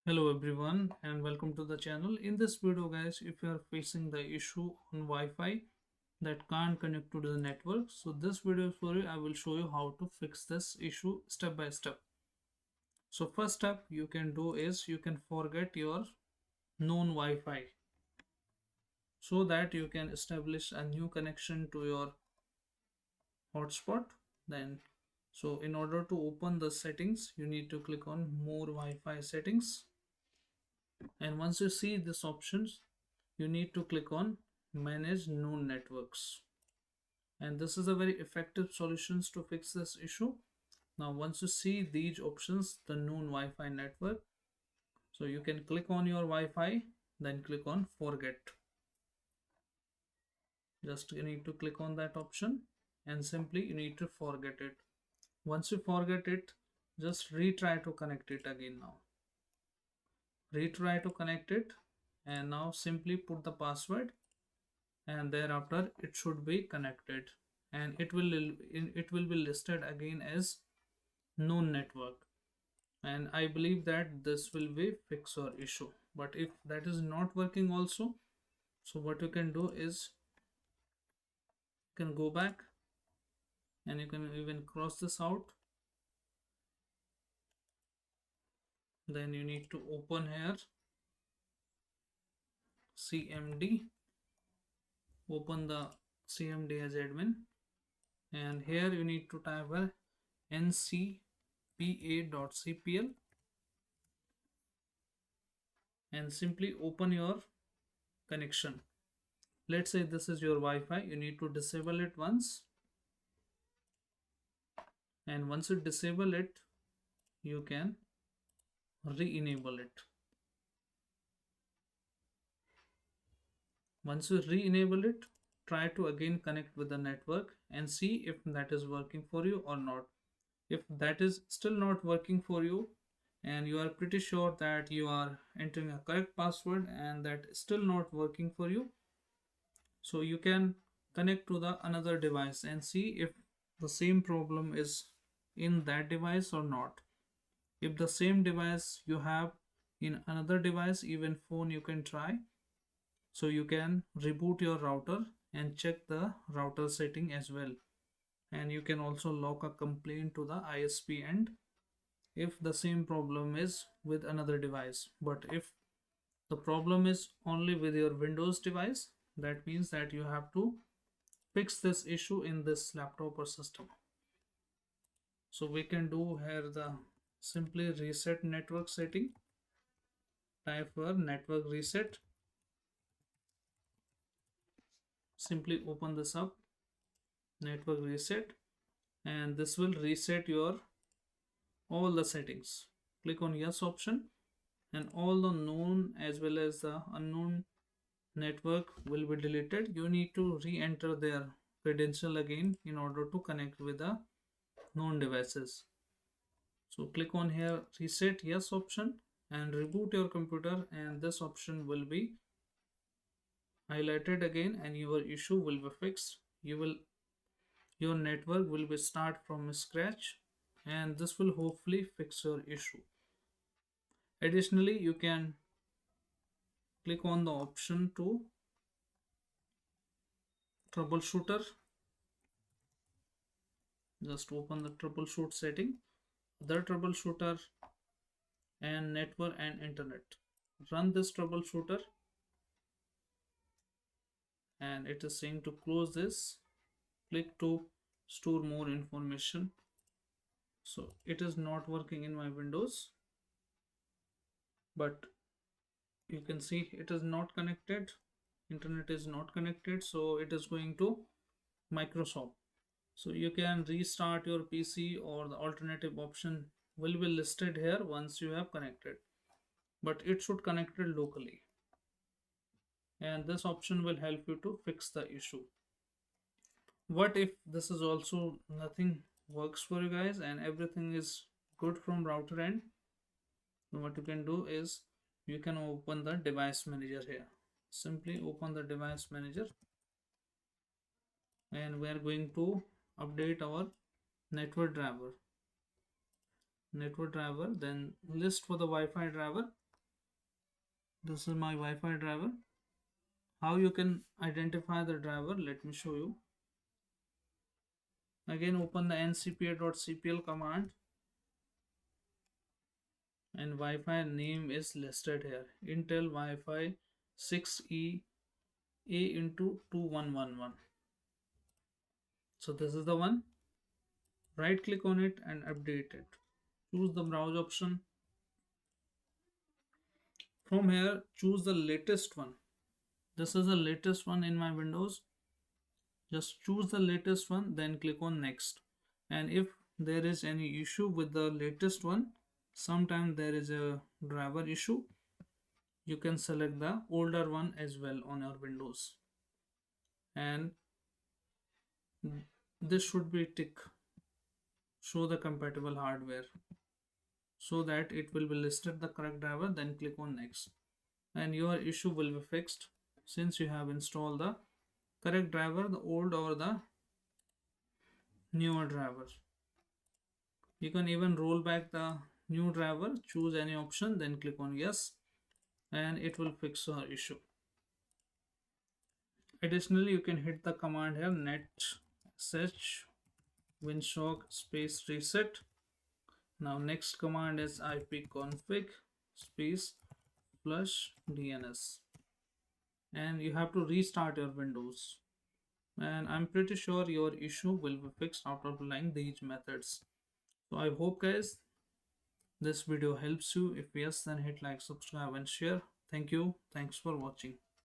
Hello everyone and welcome to the channel. In this video guys, if you are facing the issue on Wi-Fi that can't connect to the network, so this video is for you. I will show you how to fix this issue step by step. So first step you can do is you can forget your known Wi-Fi so that you can establish a new connection to your hotspot. Then so in order to open the settings, you need to click on more Wi-Fi settings, and once you see this options you need to click on manage known networks, and this is a very effective solutions to fix this issue. Now once you see these options, the known Wi-Fi network, so you can click on your Wi-Fi, then click on forget. Just you need to click on that option and simply you need to forget it. Once you forget it, just retry to connect it again. Now retry to connect it, and now simply put the password, and thereafter it should be connected, and it will be listed again as known network. And I believe that this will be fix your issue. But if that is not working also, so what you can do is you can go back and you can even cross this out. Then you need to open here CMD, open the CMD as admin, and here you need to type a ncpa.cpl and simply open your connection. Let's say this is your Wi-Fi. You need to disable it once, and once you disable it you can re-enable it. Once you re-enable it, try to again connect with the network and see if that is working for you or not. If that is still not working for you and you are pretty sure that you are entering a correct password and that is still not working for you, so you can connect to the another device and see if the same problem is in that device or not. If the same device you have in another device, even phone, you can try. So you can reboot your router and check the router setting as well, and you can also log a complaint to the ISP end if the same problem is with another device. But if the problem is only with your Windows device, that means that you have to fix this issue in this laptop or system. So we can do here the simply reset network setting. Type for network reset, simply open this up, network reset, and this will reset your all the settings. Click on yes option, and all the known as well as the unknown network will be deleted. You need to re-enter their credential again in order to connect with the known devices. So click on here reset yes option and reboot your computer, and this option will be highlighted again and your issue will be fixed. Your network will be start from scratch, and this will hopefully fix your issue. Additionally, you can click on the option to troubleshooter. Just open the troubleshoot setting, the troubleshooter, and network and internet. Run this troubleshooter, and it is saying to close this. Click to store more information. So it is not working in my Windows, but you can see it is not connected. Internet is not connected, so it is going to Microsoft. So you can restart your PC, or the alternative option will be listed here once you have connected, but it should connect it locally, and this option will help you to fix the issue. What if this is also nothing works for you guys and everything is good from router end? What you can do is you can open the device manager here. Simply open the device manager, and we are going to update our network driver, then list for the Wi-Fi driver. This is my Wi-Fi driver. How you can identify the driver, let me show you. Again, open the ncpa.cpl command, and Wi-Fi name is listed here. Intel Wi-Fi 6E A into 2111. So this is the one. Right click on it and update it. Choose the browse option. From here, choose the latest one. This is the latest one in my Windows. Just choose the latest one, then click on next. And if there is any issue with the latest one, sometimes there is a driver issue, you can select the older one as well on your Windows. And this should be tick, show the compatible hardware, so that it will be listed the correct driver. Then click on next and your issue will be fixed, since you have installed the correct driver, the old or the newer driver. You can even roll back the new driver, choose any option, then click on yes, and it will fix your issue. Additionally, you can hit the command here, net sh winshock space reset. Now next command is ipconfig space flush DNS, and you have to restart your Windows, and I'm pretty sure your issue will be fixed after applying these methods. So I hope guys this video helps you. If yes, then hit like, subscribe and share. Thank you. Thanks for watching.